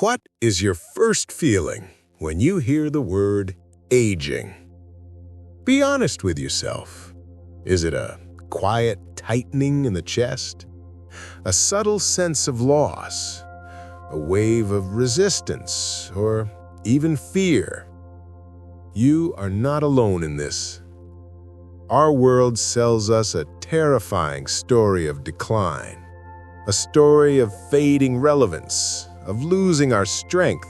What is your first feeling when you hear the word aging? Be honest with yourself. Is it a quiet tightening in the chest? A subtle sense of loss? A wave of resistance? Or even fear? You are not alone in this. Our world sells us a terrifying story of decline, a story of fading relevance, of losing our strength,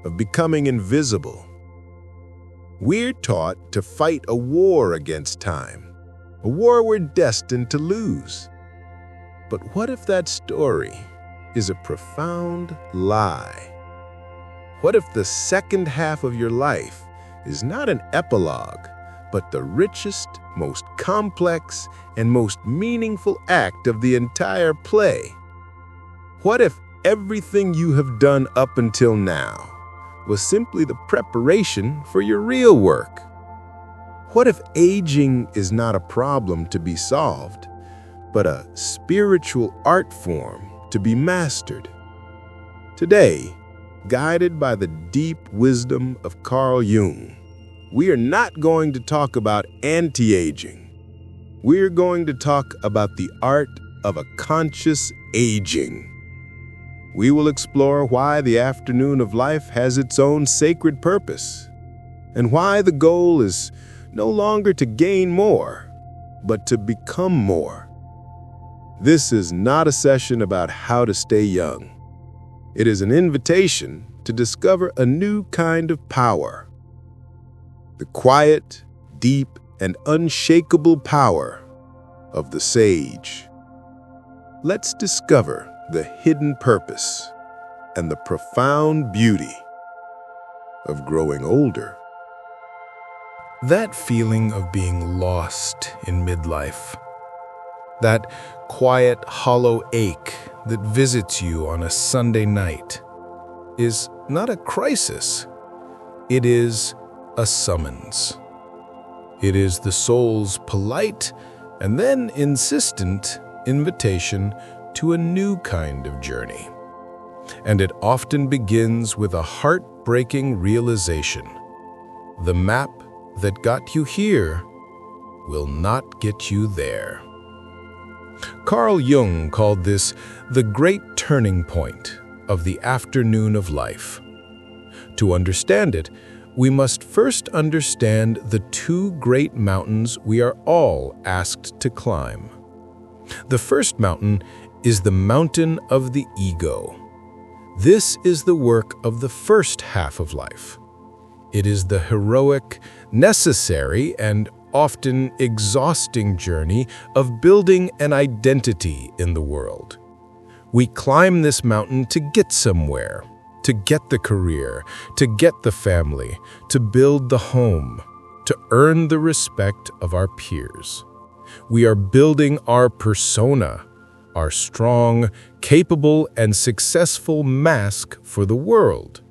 of becoming invisible. We're taught to fight a war against time, a war we're destined to lose. But what if that story is a profound lie? What if the second half of your life is not an epilogue, but the richest, most complex, and most meaningful act of the entire play? What if everything you have done up until now was simply the preparation for your real work? What if aging is not a problem to be solved, but a spiritual art form to be mastered? Today, guided by the deep wisdom of Carl Jung, we are not going to talk about anti-aging. We're going to talk about the art of a conscious aging. We will explore why the afternoon of life has its own sacred purpose, and why the goal is no longer to gain more, but to become more. This is not a session about how to stay young. It is an invitation to discover a new kind of power. The quiet, deep, and unshakable power of the sage. Let's discover the hidden purpose and the profound beauty of growing older. That feeling of being lost in midlife, that quiet, hollow ache that visits you on a Sunday night, is not a crisis. It is a summons. It is the soul's polite and then insistent invitation to a new kind of journey. And it often begins with a heartbreaking realization. The map that got you here will not get you there. Carl Jung called this the great turning point of the afternoon of life. To understand it, we must first understand the two great mountains we are all asked to climb. The first mountain is the mountain of the ego. This is the work of the first half of life. It is the heroic, necessary, and often exhausting journey of building an identity in the world. We climb this mountain to get somewhere, to get the career, to get the family, to build the home, to earn the respect of our peers. We are building our persona, our strong, capable, and successful mask for the world.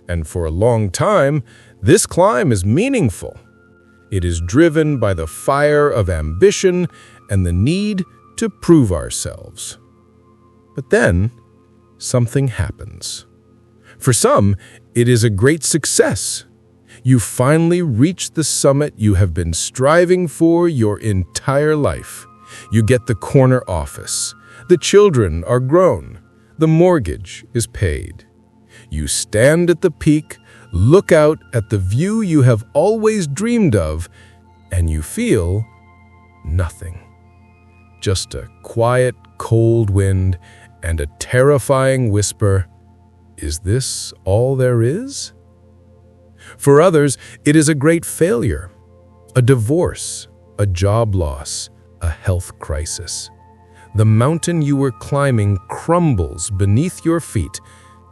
And for a long time, this climb is meaningful. It is driven by the fire of ambition and the need to prove ourselves. But then, something happens. For some, it is a great success. You finally reach the summit you have been striving for your entire life. You get the corner office. The children are grown. The mortgage is paid. You stand at the peak, look out at the view you have always dreamed of, and you feel nothing. Just a quiet, cold wind and a terrifying whisper, "Is this all there is?" For others, it is a great failure, a divorce, a job loss, a health crisis. The mountain you were climbing crumbles beneath your feet,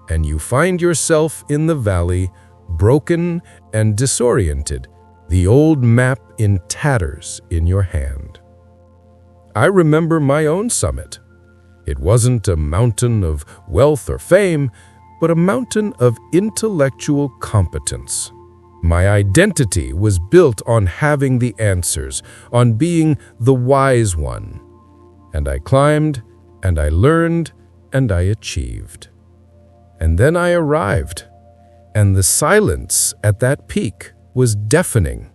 and you find yourself in the valley, broken and disoriented, the old map in tatters in your hand. I remember my own summit. It wasn't a mountain of wealth or fame, but a mountain of intellectual competence. My identity was built on having the answers, on being the wise one. And I climbed, and I learned, and I achieved. And then I arrived, and the silence at that peak was deafening.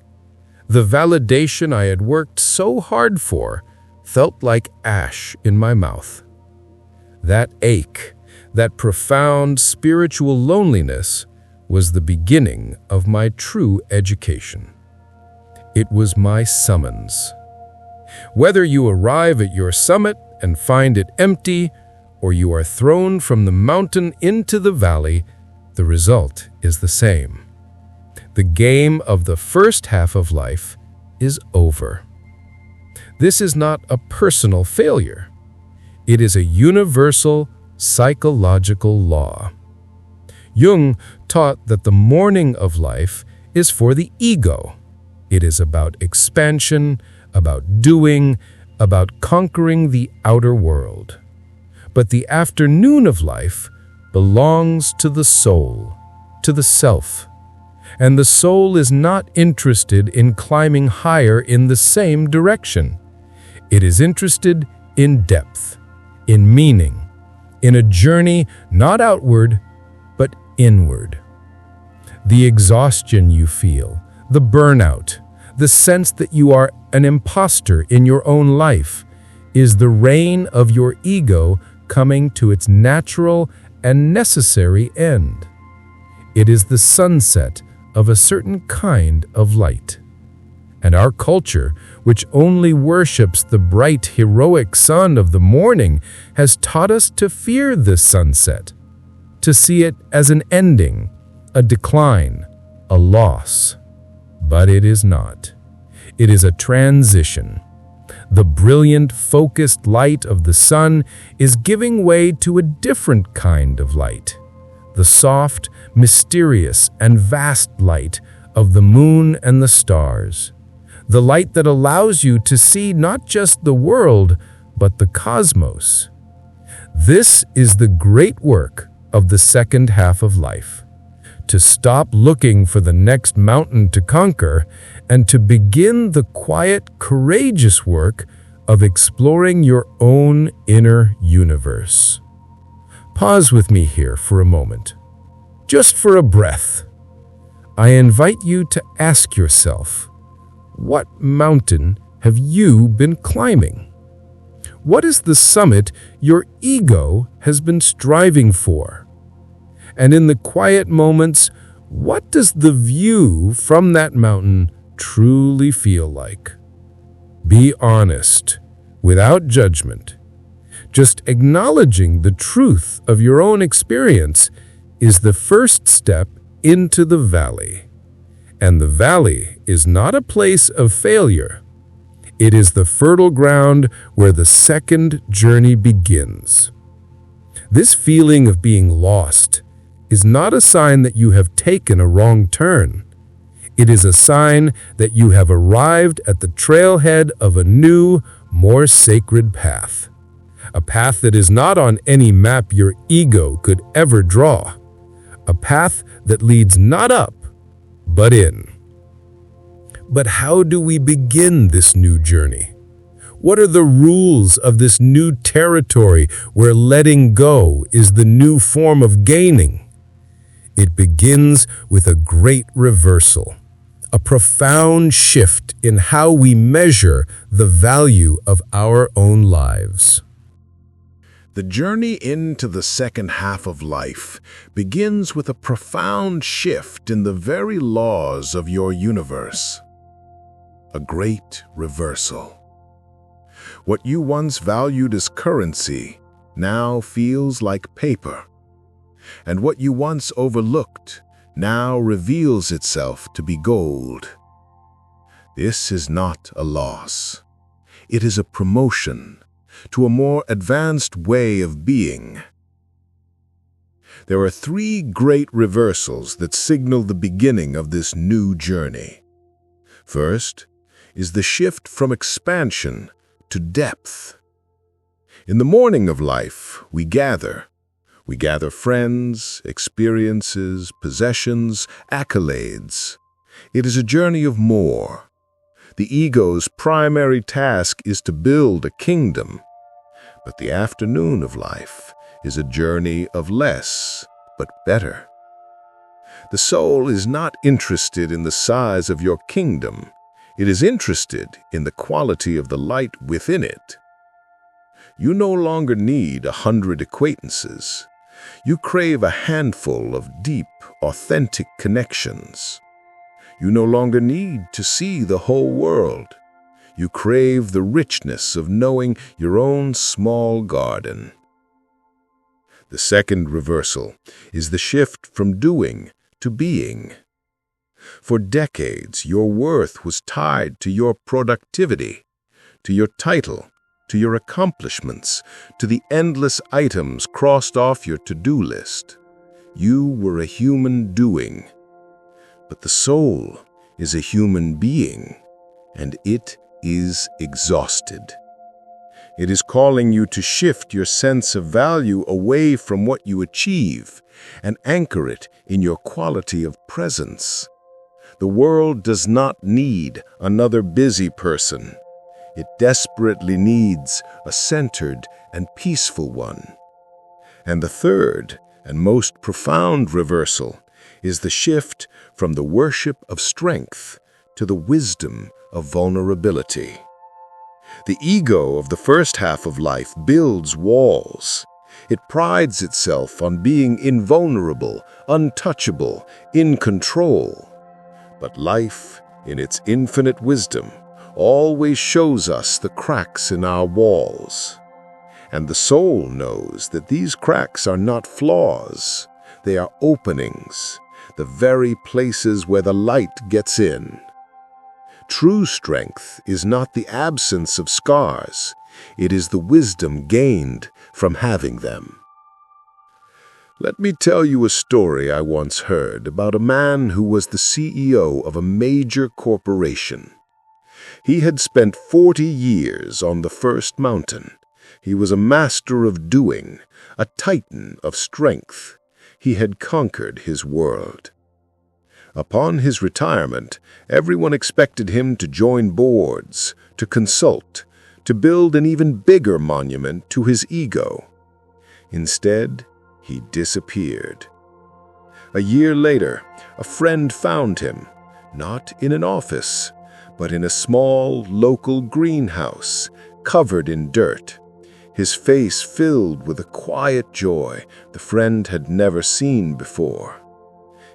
The validation I had worked so hard for felt like ash in my mouth. That ache, that profound spiritual loneliness, was the beginning of my true education. It was my summons. Whether you arrive at your summit and find it empty, or you are thrown from the mountain into the valley, the result is the same. The game of the first half of life is over. This is not a personal failure. It is a universal psychological law. Jung taught that the morning of life is for the ego. It is about expansion, about doing, about conquering the outer world. But the afternoon of life belongs to the soul, to the self. And the soul is not interested in climbing higher in the same direction. It is interested in depth, in meaning, in a journey not outward, but inward. The exhaustion you feel, the burnout, the sense that you are an imposter in your own life, is the reign of your ego coming to its natural and necessary end. It is the sunset of a certain kind of light. And our culture, which only worships the bright, heroic sun of the morning, has taught us to fear this sunset, to see it as an ending, a decline, a loss. But it is not. It is a transition. The brilliant, focused light of the sun is giving way to a different kind of light. The soft, mysterious, and vast light of the moon and the stars. The light that allows you to see not just the world, but the cosmos. This is the great work of the second half of life. To stop looking for the next mountain to conquer and to begin the quiet, courageous work of exploring your own inner universe. Pause with me here for a moment, just for a breath. I invite you to ask yourself, what mountain have you been climbing? What is the summit your ego has been striving for? And in the quiet moments, what does the view from that mountain truly feel like? Be honest, without judgment. Just acknowledging the truth of your own experience is the first step into the valley. And the valley is not a place of failure. It is the fertile ground where the second journey begins. This feeling of being lost is not a sign that you have taken a wrong turn. It is a sign that you have arrived at the trailhead of a new, more sacred path. A path that is not on any map your ego could ever draw. A path that leads not up, but in. But how do we begin this new journey? What are the rules of this new territory where letting go is the new form of gaining? It begins with a great reversal, a profound shift in how we measure the value of our own lives. The journey into the second half of life begins with a profound shift in the very laws of your universe. A great reversal. What you once valued as currency now feels like paper. And what you once overlooked now reveals itself to be gold. This is not a loss. It is a promotion to a more advanced way of being. There are three great reversals that signal the beginning of this new journey. First is the shift from expansion to depth. In the morning of life, we gather. We gather friends, experiences, possessions, accolades. It is a journey of more. The ego's primary task is to build a kingdom. But the afternoon of life is a journey of less, but better. The soul is not interested in the size of your kingdom. It is interested in the quality of the light within it. You no longer need 100 acquaintances. You crave a handful of deep, authentic connections. You no longer need to see the whole world. You crave the richness of knowing your own small garden. The second reversal is the shift from doing to being. For decades, your worth was tied to your productivity, to your title, to your accomplishments, to the endless items crossed off your to-do list. You were a human doing. But the soul is a human being, and it is exhausted. It is calling you to shift your sense of value away from what you achieve and anchor it in your quality of presence. The world does not need another busy person. It desperately needs a centered and peaceful one. And the third and most profound reversal is the shift from the worship of strength to the wisdom of vulnerability. The ego of the first half of life builds walls. It prides itself on being invulnerable, untouchable, in control. But life, in its infinite wisdom, always shows us the cracks in our walls. And the soul knows that these cracks are not flaws. They are openings, the very places where the light gets in. True strength is not the absence of scars. It is the wisdom gained from having them. Let me tell you a story I once heard about a man who was the CEO of a major corporation. He had spent 40 years on the first mountain. He was a master of doing, a titan of strength. He had conquered his world. Upon his retirement, everyone expected him to join boards, to consult, to build an even bigger monument to his ego. Instead, he disappeared. A year later, a friend found him, not in an office, but in a small local greenhouse, covered in dirt. His face filled with a quiet joy the friend had never seen before.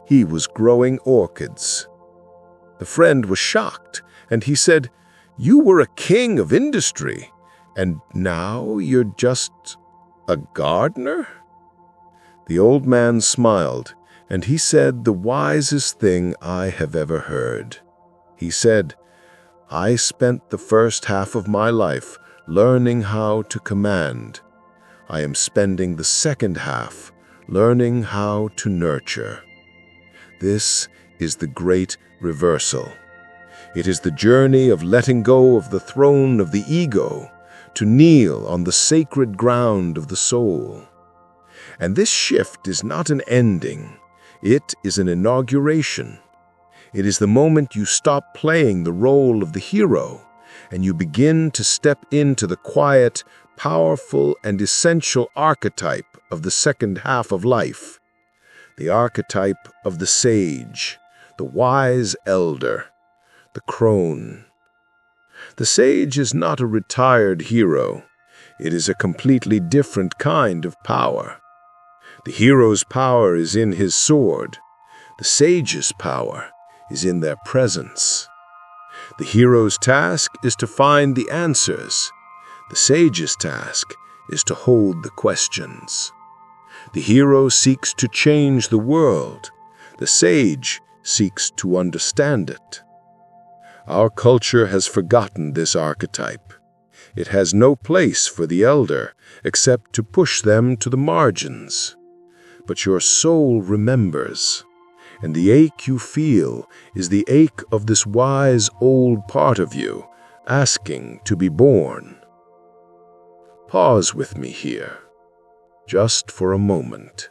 He was growing orchids. The friend was shocked, and he said, "You were a king of industry, and now you're just a gardener?" The old man smiled, and he said the wisest thing I have ever heard. He said, "I spent the first half of my life learning how to command. I am spending the second half learning how to nurture." This is the great reversal. It is the journey of letting go of the throne of the ego to kneel on the sacred ground of the soul. And this shift is not an ending. It is an inauguration. It is the moment you stop playing the role of the hero and you begin to step into the quiet, powerful, and essential archetype of the second half of life. The archetype of the sage, the wise elder, the crone. The sage is not a retired hero. It is a completely different kind of power. The hero's power is in his sword. The sage's power is in their presence. The hero's task is to find the answers. The sage's task is to hold the questions. The hero seeks to change the world. The sage seeks to understand it. Our culture has forgotten this archetype. It has no place for the elder except to push them to the margins. But your soul remembers, and the ache you feel is the ache of this wise old part of you asking to be born. Pause with me here, just for a moment.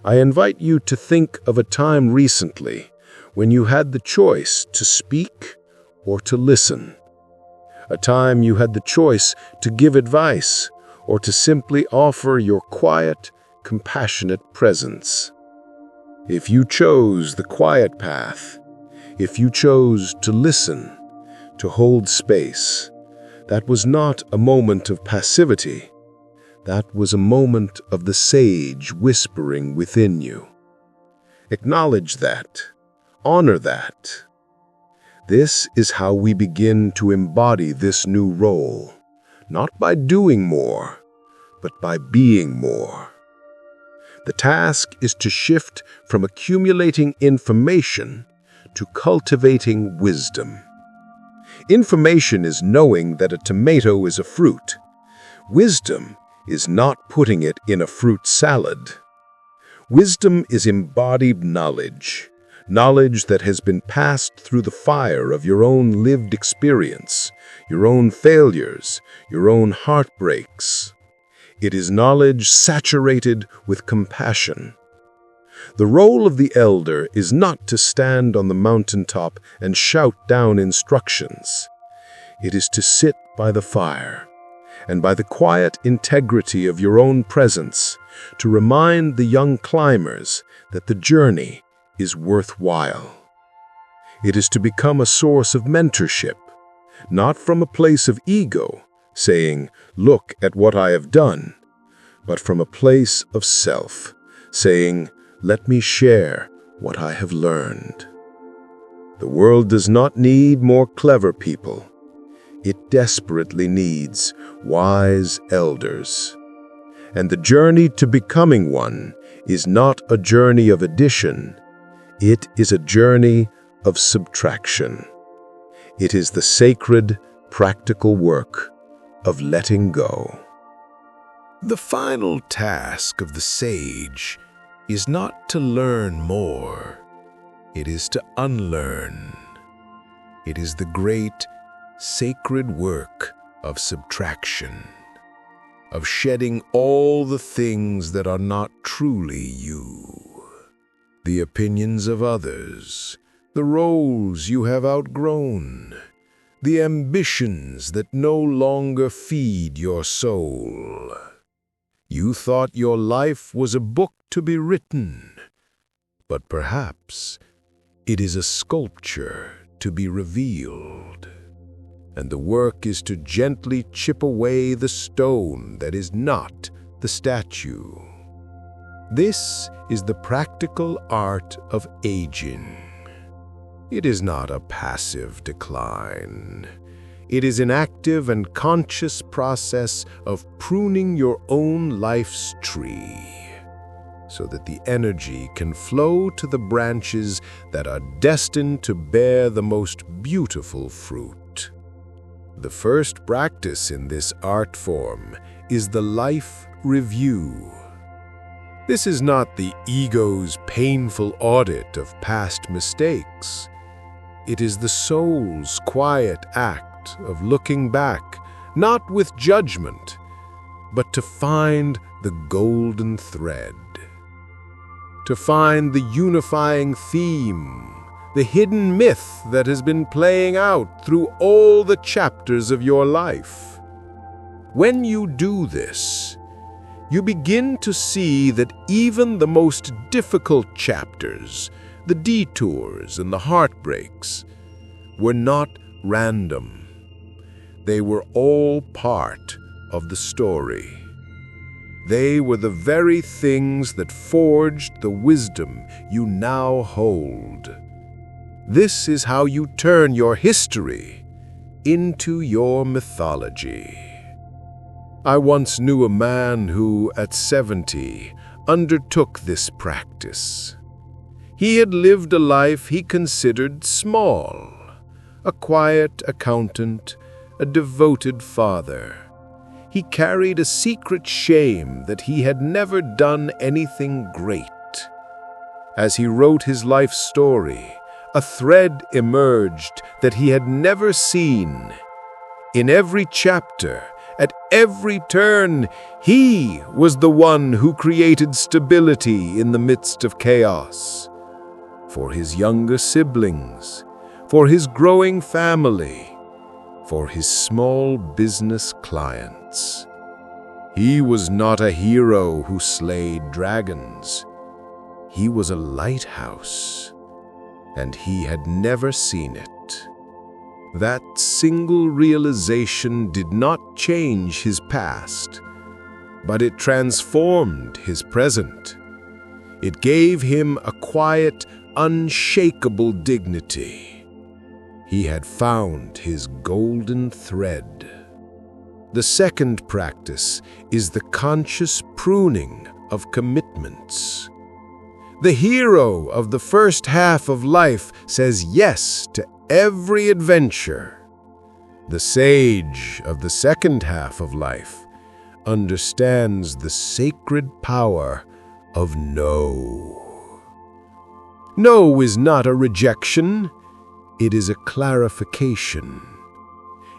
I invite you to think of a time recently when you had the choice to speak or to listen. A time you had the choice to give advice or to simply offer your quiet, compassionate presence. If you chose the quiet path, if you chose to listen, to hold space, that was not a moment of passivity. That was a moment of the sage whispering within you. Acknowledge that. Honor that. This is how we begin to embody this new role, not by doing more, but by being more. The task is to shift from accumulating information to cultivating wisdom. Information is knowing that a tomato is a fruit. Wisdom is not putting it in a fruit salad. Wisdom is embodied knowledge, knowledge that has been passed through the fire of your own lived experience, your own failures, your own heartbreaks. It is knowledge saturated with compassion. The role of the elder is not to stand on the mountaintop and shout down instructions. It is to sit by the fire, and by the quiet integrity of your own presence, to remind the young climbers that the journey is worthwhile. It is to become a source of mentorship, not from a place of ego, saying, "Look at what I have done," but from a place of self, saying, "Let me share what I have learned." The world does not need more clever people. It desperately needs wise elders. And the journey to becoming one is not a journey of addition. It is a journey of subtraction. It is the sacred, practical work of letting go. The final task of the sage is not to learn more. It is to unlearn. It is the great, sacred work of subtraction, of shedding all the things that are not truly you. The opinions of others, the roles you have outgrown, the ambitions that no longer feed your soul. You thought your life was a book to be written, but perhaps it is a sculpture to be revealed. And the work is to gently chip away the stone that is not the statue. This is the practical art of aging. It is not a passive decline. It is an active and conscious process of pruning your own life's tree, so that the energy can flow to the branches that are destined to bear the most beautiful fruit. The first practice in this art form is the life review. This is not the ego's painful audit of past mistakes. It is the soul's quiet act of looking back, not with judgment, but to find the golden thread, to find the unifying theme, the hidden myth that has been playing out through all the chapters of your life. When you do this, you begin to see that even the most difficult chapters, the detours and the heartbreaks, were not random. They were all part of the story. They were the very things that forged the wisdom you now hold. This is how you turn your history into your mythology. I once knew a man who, at 70, undertook this practice. He had lived a life he considered small, a quiet accountant, a devoted father. He carried a secret shame that he had never done anything great. As he wrote his life story, a thread emerged that he had never seen. In every chapter, at every turn, he was the one who created stability in the midst of chaos. For his younger siblings, for his growing family, for his small business clients. He was not a hero who slayed dragons. He was a lighthouse, and he had never seen it. That single realization did not change his past, but it transformed his present. It gave him a quiet, unshakable dignity. He had found his golden thread. The second practice is the conscious pruning of commitments. The hero of the first half of life says yes to every adventure. The sage of the second half of life understands the sacred power of no. No is not a rejection, it is a clarification.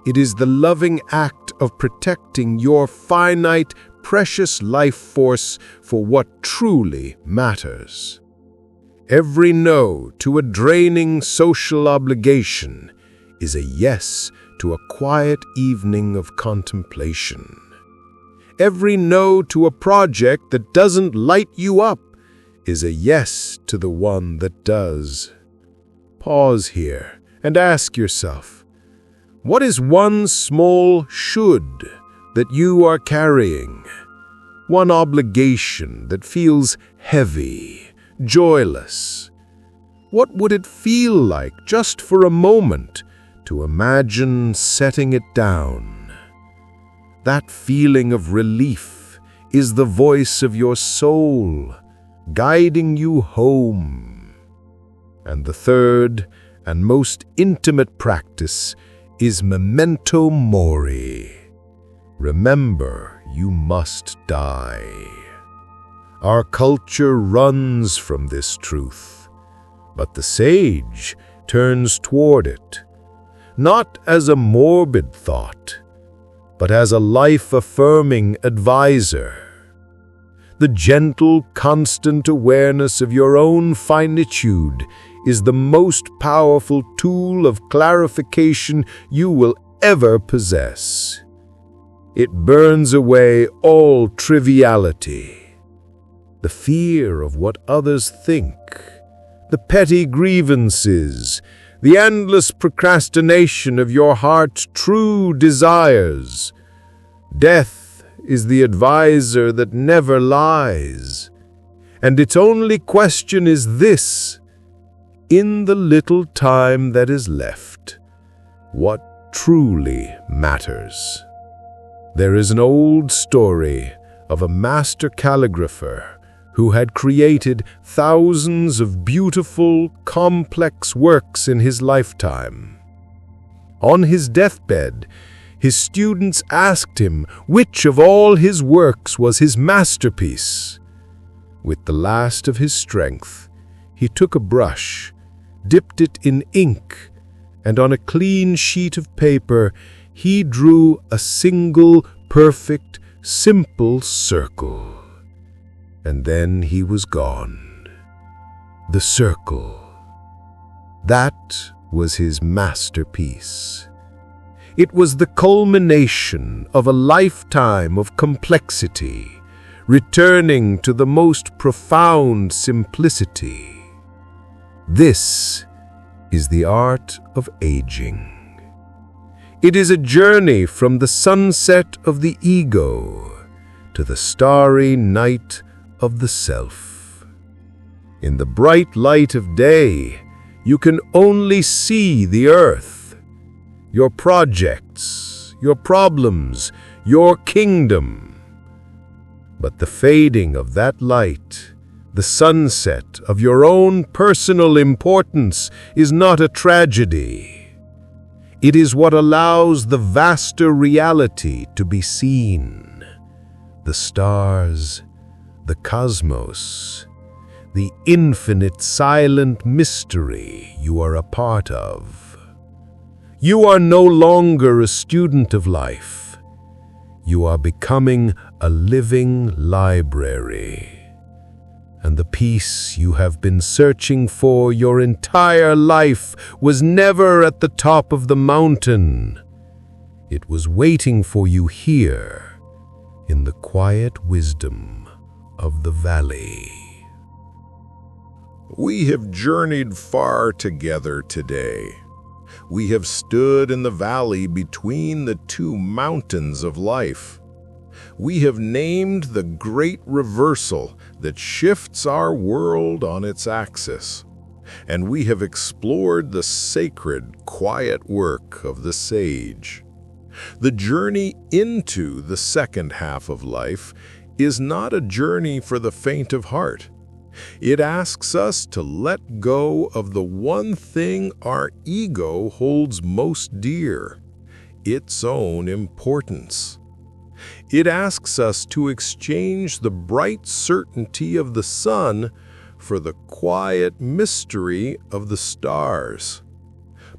It is the loving act of protecting your finite, precious life force for what truly matters. Every no to a draining social obligation is a yes to a quiet evening of contemplation. Every no to a project that doesn't light you up is a yes to the one that does. Pause here and ask yourself, what is one small should that you are carrying? One obligation that feels heavy, joyless. What would it feel like just for a moment to imagine setting it down? That feeling of relief is the voice of your soul, guiding you home. And the third and most intimate practice is memento mori. Remember, you must die. Our culture runs from this truth, but the sage turns toward it, not as a morbid thought, but as a life-affirming advisor. The gentle, constant awareness of your own finitude is the most powerful tool of clarification you will ever possess. It burns away all triviality, the fear of what others think, the petty grievances, the endless procrastination of your heart's true desires. Death is the advisor that never lies, and its only question is this: in the little time that is left, what truly matters? There is an old story of a master calligrapher who had created thousands of beautiful, complex works in his lifetime. On his deathbed, his students asked him which of all his works was his masterpiece. With the last of his strength, he took a brush, dipped it in ink, and on a clean sheet of paper, he drew a single, perfect, simple circle. And then he was gone. The circle. That was his masterpiece. It was the culmination of a lifetime of complexity, returning to the most profound simplicity. This is the art of aging. It is a journey from the sunset of the ego to the starry night of the self. In the bright light of day, you can only see the earth, your projects, your problems, your kingdom. But the fading of that light, the sunset of your own personal importance, is not a tragedy. It is what allows the vaster reality to be seen. The stars, the cosmos, the infinite silent mystery you are a part of. You are no longer a student of life. You are becoming a living library. And the peace you have been searching for your entire life was never at the top of the mountain. It was waiting for you here, in the quiet wisdom of the valley. We have journeyed far together today. We have stood in the valley between the two mountains of life. We have named the great reversal that shifts our world on its axis. And we have explored the sacred, quiet work of the sage. The journey into the second half of life is not a journey for the faint of heart. It asks us to let go of the one thing our ego holds most dear, its own importance. It asks us to exchange the bright certainty of the sun for the quiet mystery of the stars.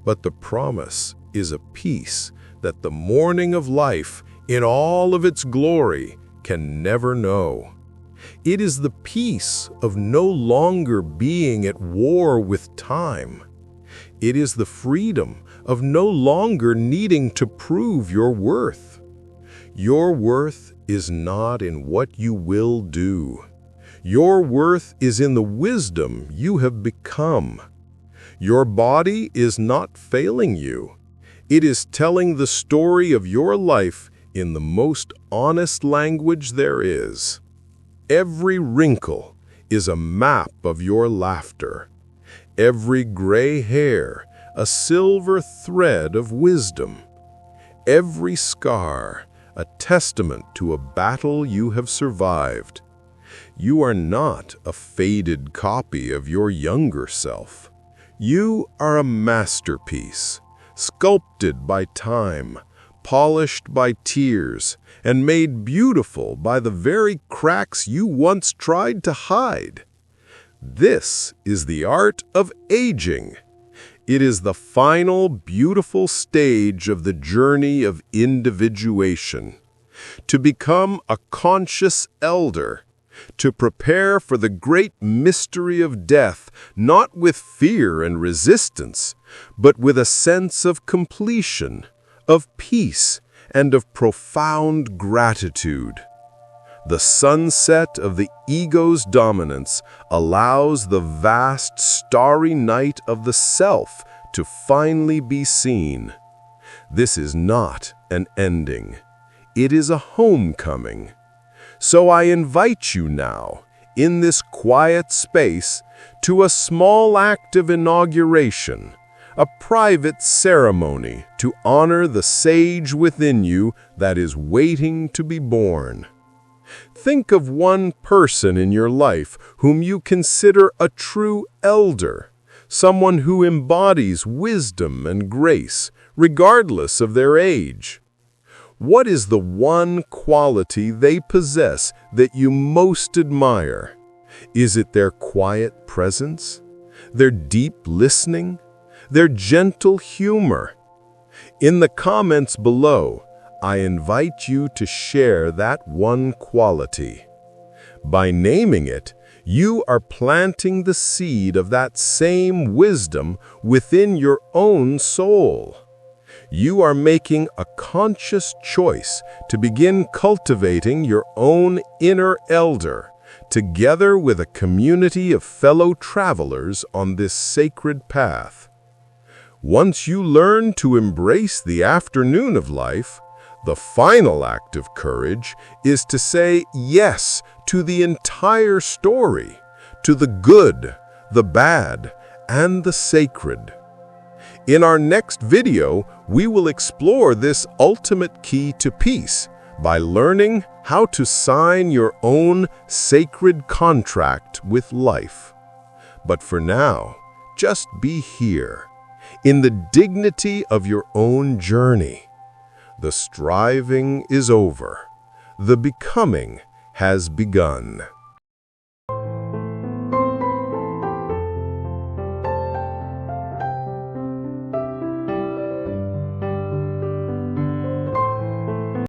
But the promise is a peace that the morning of life, in all of its glory, can never know. It is the peace of no longer being at war with time. It is the freedom of no longer needing to prove your worth. Your worth is not in what you will do. Your worth is in the wisdom you have become. Your body is not failing you. It is telling the story of your life in the most honest language there is. Every wrinkle is a map of your laughter. Every gray hair, a silver thread of wisdom. Every scar, a testament to a battle you have survived. You are not a faded copy of your younger self. You are a masterpiece, sculpted by time, polished by tears, and made beautiful by the very cracks you once tried to hide. This is the art of aging. It is the final beautiful stage of the journey of individuation. To become a conscious elder, to prepare for the great mystery of death, not with fear and resistance, but with a sense of completion, of peace, and of profound gratitude. The sunset of the ego's dominance allows the vast starry night of the self to finally be seen. This is not an ending. It is a homecoming. So I invite you now, in this quiet space, to a small act of inauguration, a private ceremony to honor the sage within you that is waiting to be born. Think of one person in your life whom you consider a true elder, someone who embodies wisdom and grace, regardless of their age. What is the one quality they possess that you most admire? Is it their quiet presence, their deep listening, their gentle humor? In the comments below, I invite you to share that one quality. By naming it, you are planting the seed of that same wisdom within your own soul. You are making a conscious choice to begin cultivating your own inner elder, together with a community of fellow travelers on this sacred path. Once you learn to embrace the afternoon of life, the final act of courage is to say yes to the entire story, to the good, the bad, and the sacred. In our next video, we will explore this ultimate key to peace by learning how to sign your own sacred contract with life. But for now, just be here, in the dignity of your own journey. The striving is over. The becoming has begun.